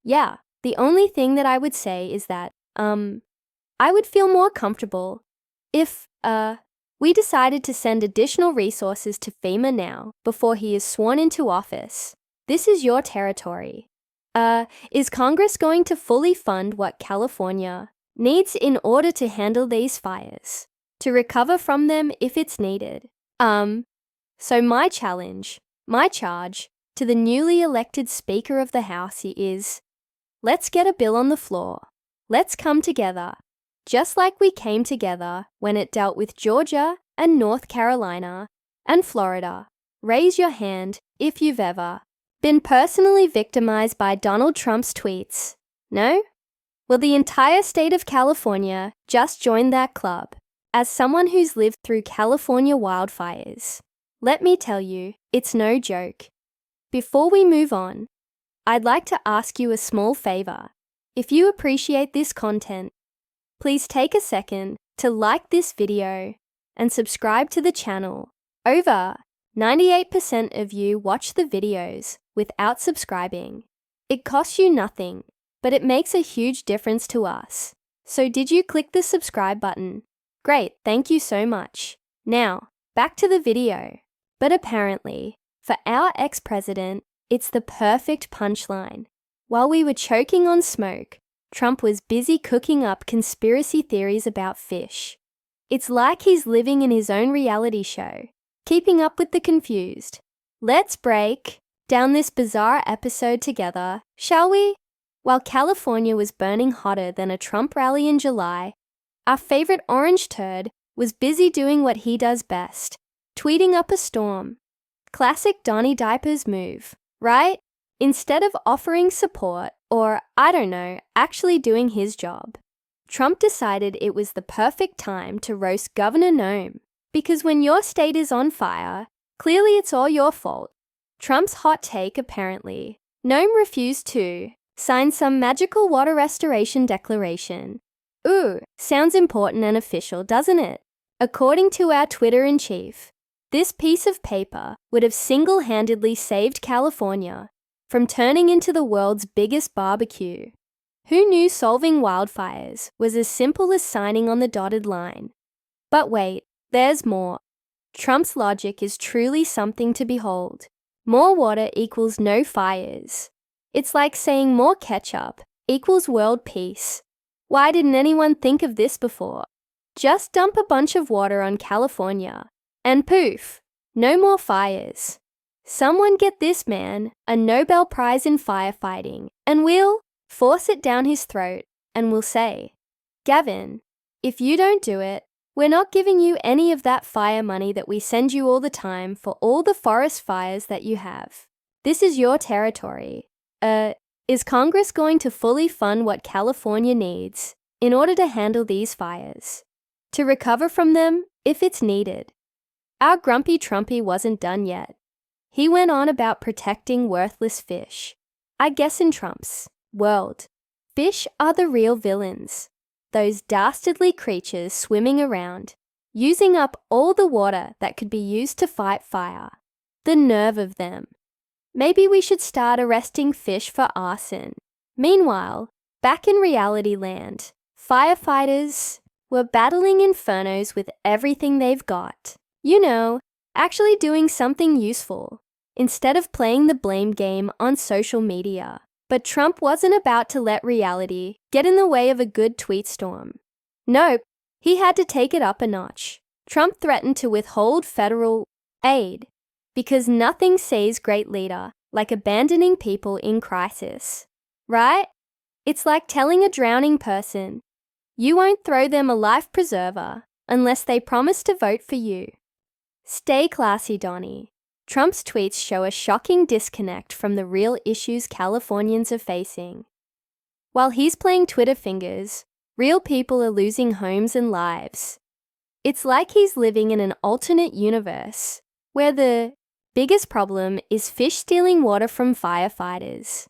Yeah, the only thing that I would say is that, I would feel more comfortable if, we decided to send additional resources to FEMA now before he is sworn into office. This is your territory. Is Congress going to fully fund what California needs in order to handle these fires, to recover from them if it's needed? So my charge to the newly elected Speaker of the House is, let's get a bill on the floor. Let's come together, just like we came together when it dealt with Georgia and North Carolina and Florida. Raise your hand if you've ever been personally victimized by Donald Trump's tweets. No? Well, the entire state of California just joined that club. As someone who's lived through California wildfires, let me tell you, it's no joke. Before we move on, I'd like to ask you a small favor. If you appreciate this content, please take a second to like this video and subscribe to the channel. Over 98% of you watch the videos without subscribing. It costs you nothing, but it makes a huge difference to us. So did you click the subscribe button? Great, thank you so much. Now, back to the video. But apparently, for our ex-president, it's the perfect punchline. While we were choking on smoke, Trump was busy cooking up conspiracy theories about fish. It's like he's living in his own reality show, keeping up with the confused. Let's break down this bizarre episode together, shall we? While California was burning hotter than a Trump rally in July, our favorite orange turd was busy doing what he does best, tweeting up a storm. Classic Donnie Diapers move, right? Instead of offering support or, I don't know, actually doing his job, Trump decided it was the perfect time to roast Governor Noem. Because when your state is on fire, clearly it's all your fault. Trump's hot take apparently, Noem refused to sign some magical water restoration declaration. Ooh, sounds important and official, doesn't it? According to our Twitter-in-chief, this piece of paper would have single-handedly saved California from turning into the world's biggest barbecue. Who knew solving wildfires was as simple as signing on the dotted line? But wait, there's more. Trump's logic is truly something to behold. More water equals no fires. It's like saying more ketchup equals world peace. Why didn't anyone think of this before? Just dump a bunch of water on California, and poof, no more fires. Someone get this man a Nobel Prize in firefighting, and we'll force it down his throat, and we'll say, Gavin, if you don't do it, we're not giving you any of that fire money that we send you all the time for all the forest fires that you have. This is your territory. Is Congress going to fully fund what California needs in order to handle these fires? To recover from them if it's needed? Our grumpy Trumpy wasn't done yet. He went on about protecting worthless fish. I guess in Trump's world, fish are the real villains. Those dastardly creatures swimming around, using up all the water that could be used to fight fire. The nerve of them. Maybe we should start arresting fish for arson. Meanwhile, back in reality land, firefighters were battling infernos with everything they've got. You know, actually doing something useful, instead of playing the blame game on social media. But Trump wasn't about to let reality get in the way of a good tweet storm. Nope, he had to take it up a notch. Trump threatened to withhold federal aid because nothing says great leader like abandoning people in crisis. Right? It's like telling a drowning person, you won't throw them a life preserver unless they promise to vote for you. Stay classy, Donnie. Trump's tweets show a shocking disconnect from the real issues Californians are facing. While he's playing Twitter fingers, real people are losing homes and lives. It's like he's living in an alternate universe where the biggest problem is fish stealing water from firefighters.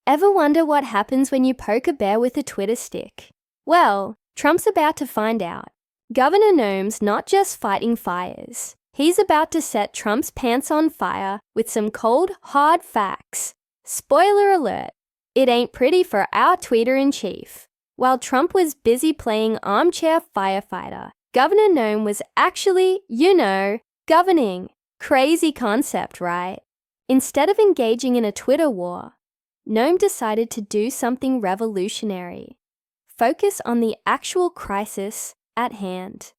Ever wonder what happens when you poke a bear with a Twitter stick? Well, Trump's about to find out. Governor Noem's not just fighting fires. He's about to set Trump's pants on fire with some cold, hard facts. Spoiler alert, It ain't pretty for our tweeter-in-chief. While Trump was busy playing armchair firefighter, Governor Noem was actually, governing. Crazy concept, right? Instead of engaging in a Twitter war, Noem decided to do something revolutionary. Focus on the actual crisis at hand.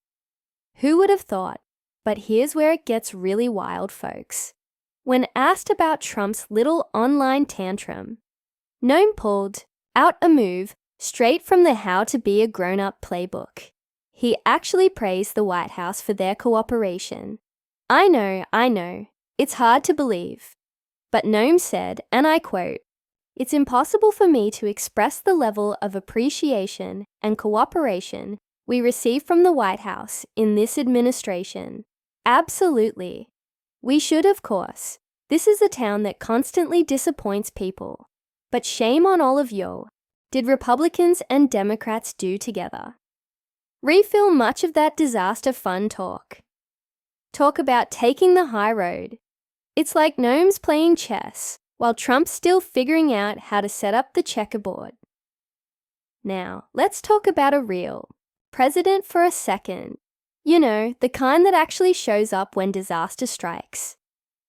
Who would have thought? But here's where it gets really wild, folks. When asked about Trump's little online tantrum, Noem pulled out a move straight from the How to Be a Grown-Up playbook. He actually praised the White House for their cooperation. I know, it's hard to believe. But Noem said, and I quote, "It's impossible for me to express the level of appreciation and cooperation we receive from the White House in this administration. Absolutely. We should, of course. This is a town that constantly disappoints people. But shame on all of you. Did Republicans and Democrats do together?" Refill much of that disaster fun talk. Talk about taking the high road. It's like Noem's playing chess, while Trump's still figuring out how to set up the checkerboard. Now, let's talk about a real president for a second. The kind that actually shows up when disaster strikes.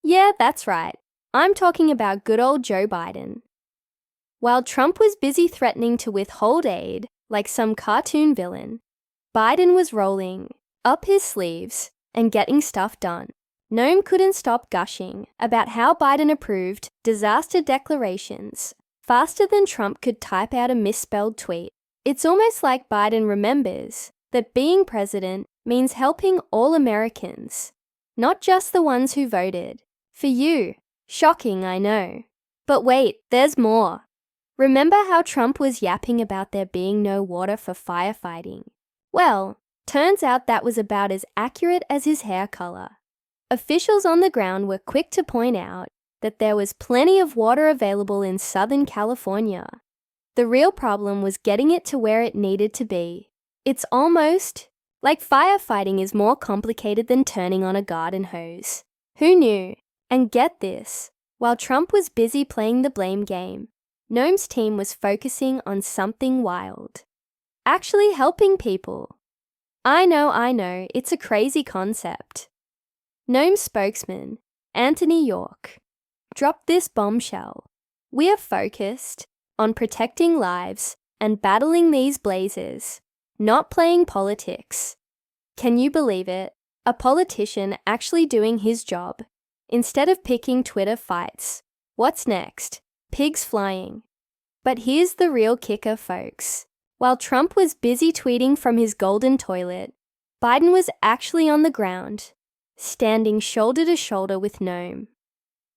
Yeah, that's right. I'm talking about good old Joe Biden. While Trump was busy threatening to withhold aid, like some cartoon villain, Biden was rolling up his sleeves and getting stuff done. Noem couldn't stop gushing about how Biden approved disaster declarations faster than Trump could type out a misspelled tweet. It's almost like Biden remembers that being president means helping all Americans, not just the ones who voted for you. Shocking, I know. But wait, there's more. Remember how Trump was yapping about there being no water for firefighting? Well, turns out that was about as accurate as his hair color. Officials on the ground were quick to point out that there was plenty of water available in Southern California. The real problem was getting it to where it needed to be. It's almost like firefighting is more complicated than turning on a garden hose. Who knew? And get this, while Trump was busy playing the blame game, Noem's team was focusing on something wild. Actually helping people. I know, it's a crazy concept. Noem's spokesman, Anthony York, dropped this bombshell. We are focused on protecting lives and battling these blazes, not playing politics. Can you believe it? A politician actually doing his job, instead of picking Twitter fights. What's next? Pigs flying. But here's the real kicker, folks. While Trump was busy tweeting from his golden toilet, Biden was actually on the ground, standing shoulder to shoulder with Noem.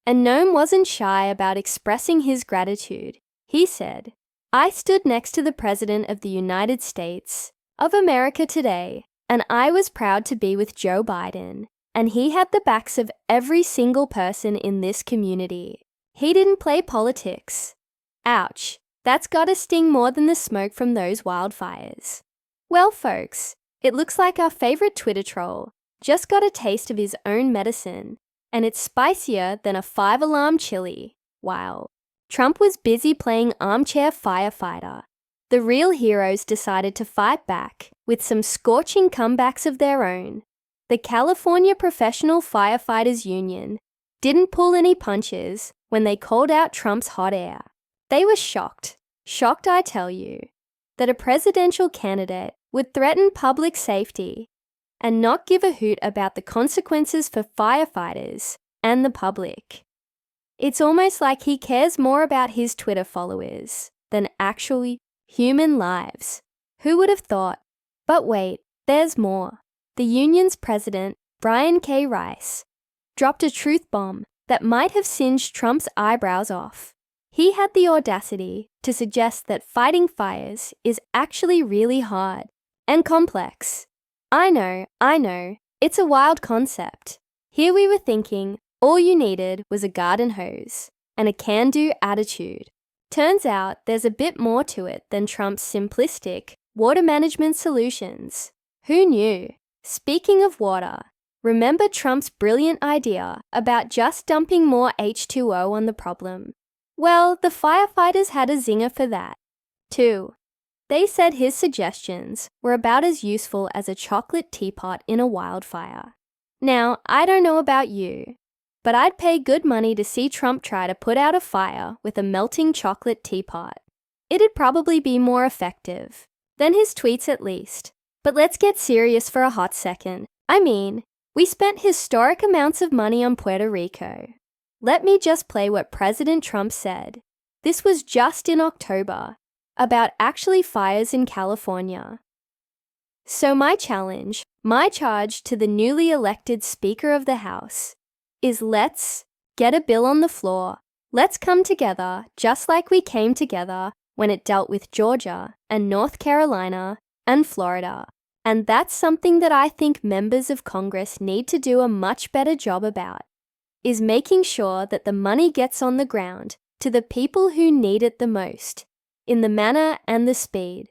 And Noem wasn't shy about expressing his gratitude. He said, "I stood next to the President of the United States of America today, and I was proud to be with Joe Biden, and he had the backs of every single person in this community. He didn't play politics." Ouch, that's gotta sting more than the smoke from those wildfires. Well, folks, it looks like our favorite Twitter troll just got a taste of his own medicine, and it's spicier than a 5-alarm chili. While Trump was busy playing armchair firefighter, the real heroes decided to fight back with some scorching comebacks of their own. The California Professional Firefighters Union didn't pull any punches when they called out Trump's hot air. They were shocked, I tell you, that a presidential candidate would threaten public safety and not give a hoot about the consequences for firefighters and the public. It's almost like he cares more about his Twitter followers than actually human lives. Who would have thought? But wait, there's more. The union's president, Brian K. Rice, dropped a truth bomb that might have singed Trump's eyebrows off. He had the audacity to suggest that fighting fires is actually really hard and complex. I know, it's a wild concept. Here we were thinking all you needed was a garden hose and a can-do attitude. Turns out there's a bit more to it than Trump's simplistic water management solutions. Who knew? Speaking of water, remember Trump's brilliant idea about just dumping more H2O on the problem? Well, the firefighters had a zinger for that, too. They said his suggestions were about as useful as a chocolate teapot in a wildfire. Now, I don't know about you, but I'd pay good money to see Trump try to put out a fire with a melting chocolate teapot. It'd probably be more effective than his tweets at least. But let's get serious for a hot second. I mean, we spent historic amounts of money on Puerto Rico. Let me just play what President Trump said. This was just in October, about actually fires in California. So my charge to the newly elected Speaker of the House is let's get a bill on the floor. Let's come together just like we came together when it dealt with Georgia and North Carolina and Florida. And that's something that I think members of Congress need to do a much better job about, is making sure that the money gets on the ground to the people who need it the most, in the manner and the speed.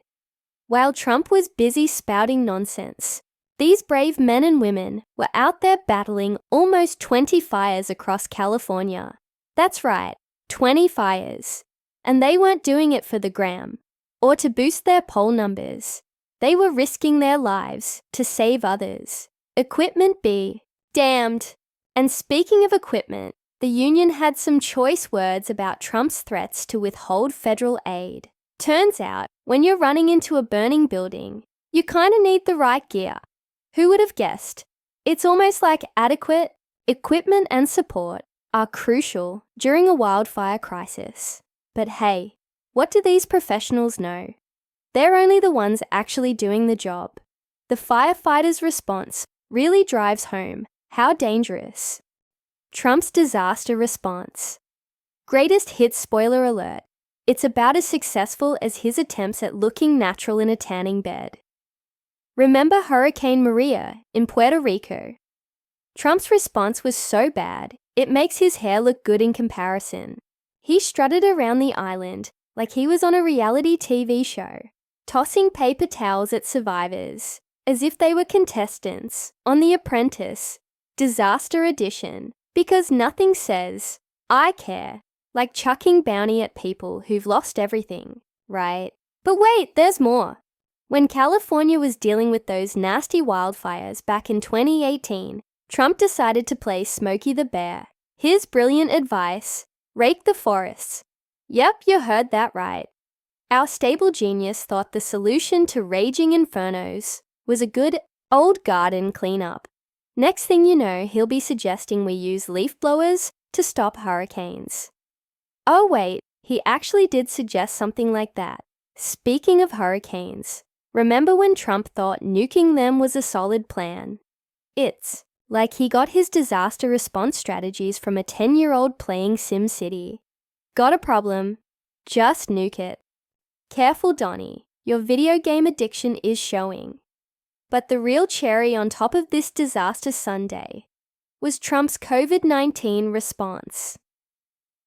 While Trump was busy spouting nonsense, these brave men and women were out there battling almost 20 fires across California. That's right, 20 fires. And they weren't doing it for the gram or to boost their poll numbers. They were risking their lives to save others. Equipment be damned. And speaking of equipment, the union had some choice words about Trump's threats to withhold federal aid. Turns out, when you're running into a burning building, you kind of need the right gear. Who would have guessed? It's almost like adequate equipment and support are crucial during a wildfire crisis. But hey, what do these professionals know? They're only the ones actually doing the job. The firefighters' response really drives home how dangerous. Trump's disaster response. Greatest hit spoiler alert. It's about as successful as his attempts at looking natural in a tanning bed. Remember Hurricane Maria in Puerto Rico? Trump's response was so bad, it makes his hair look good in comparison. He strutted around the island like he was on a reality TV show, tossing paper towels at survivors as if they were contestants on The Apprentice, Disaster Edition, because nothing says, I care, like chucking bounty at people who've lost everything, right? But wait, there's more. When California was dealing with those nasty wildfires back in 2018, Trump decided to play Smokey the Bear. His brilliant advice, rake the forests. Yep, you heard that right. Our stable genius thought the solution to raging infernos was a good old garden cleanup. Next thing you know, he'll be suggesting we use leaf blowers to stop hurricanes. Oh wait, he actually did suggest something like that. Speaking of hurricanes, remember when Trump thought nuking them was a solid plan? It's like he got his disaster response strategies from a 10-year-old playing SimCity. Got a problem? Just nuke it. Careful, Donnie, your video game addiction is showing. But the real cherry on top of this disaster Sunday was Trump's COVID-19 response.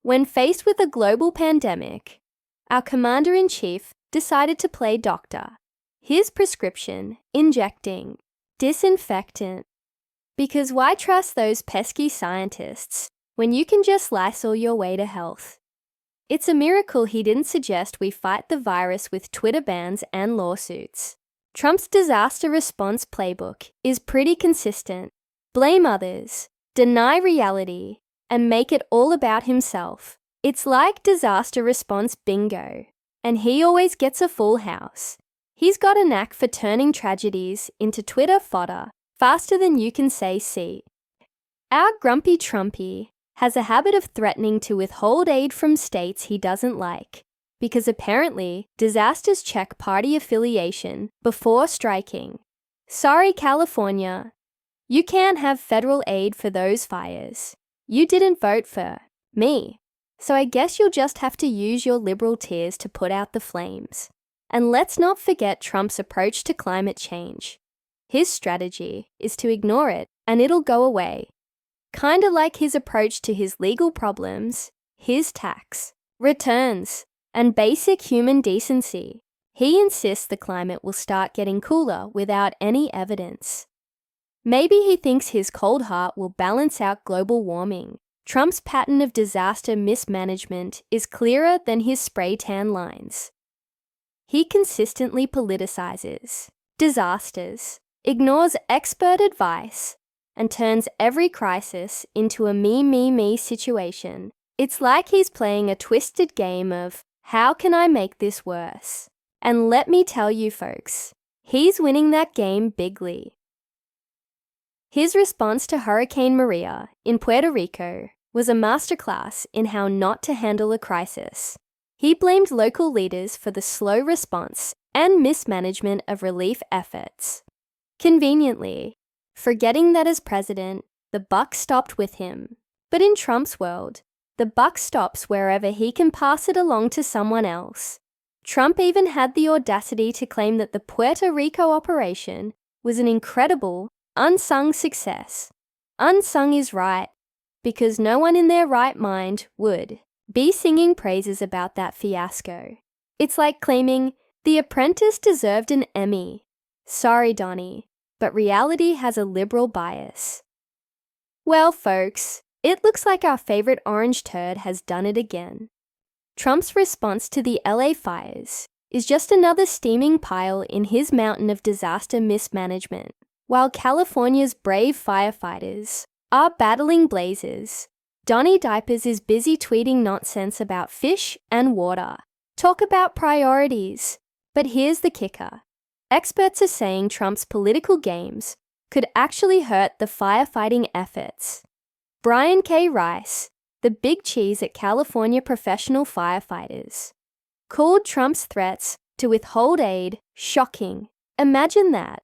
When faced with a global pandemic, our commander-in-chief decided to play doctor. His prescription, injecting disinfectant. Because why trust those pesky scientists when you can just Lysol your way to health? It's a miracle he didn't suggest we fight the virus with Twitter bans and lawsuits. Trump's disaster response playbook is pretty consistent. Blame others, deny reality, and make it all about himself. It's like disaster response bingo, and he always gets a full house. He's got a knack for turning tragedies into Twitter fodder faster than you can say see. Our grumpy Trumpy has a habit of threatening to withhold aid from states he doesn't like, because apparently disasters check party affiliation before striking. Sorry, California. You can't have federal aid for those fires. You didn't vote for me. So I guess you'll just have to use your liberal tears to put out the flames. And let's not forget Trump's approach to climate change. His strategy is to ignore it and it'll go away. Kinda like his approach to his legal problems, his tax, returns, and basic human decency. He insists the climate will start getting cooler without any evidence. Maybe he thinks his cold heart will balance out global warming. Trump's pattern of disaster mismanagement is clearer than his spray tan lines. He consistently politicizes disasters, ignores expert advice, and turns every crisis into a me situation. It's like he's playing a twisted game of, how can I make this worse? And let me tell you folks, he's winning that game bigly. His response to Hurricane Maria in Puerto Rico was a masterclass in how not to handle a crisis. He blamed local leaders for the slow response and mismanagement of relief efforts. Conveniently, forgetting that as president, the buck stopped with him. But in Trump's world, the buck stops wherever he can pass it along to someone else. Trump even had the audacity to claim that the Puerto Rico operation was an incredible, unsung success. Unsung is right, because no one in their right mind would be singing praises about that fiasco. It's like claiming, The Apprentice deserved an Emmy. Sorry, Donnie, but reality has a liberal bias. Well, folks, it looks like our favorite orange turd has done it again. Trump's response to the LA fires is just another steaming pile in his mountain of disaster mismanagement, while California's brave firefighters are battling blazes. Donnie Diapers is busy tweeting nonsense about fish and water. Talk about priorities. But here's the kicker. Experts are saying Trump's political games could actually hurt the firefighting efforts. Brian K. Rice, the big cheese at California professional firefighters, called Trump's threats to withhold aid shocking. Imagine that.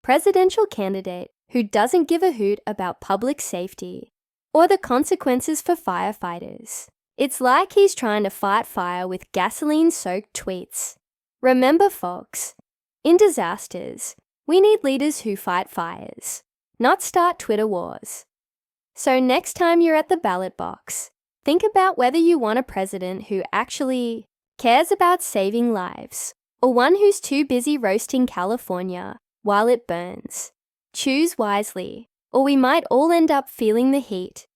Presidential candidate who doesn't give a hoot about public safety or the consequences for firefighters. It's like he's trying to fight fire with gasoline-soaked tweets. Remember, folks, in disasters, we need leaders who fight fires, not start Twitter wars. So next time you're at the ballot box, think about whether you want a president who actually cares about saving lives, or one who's too busy roasting California while it burns. Choose wisely, or we might all end up feeling the heat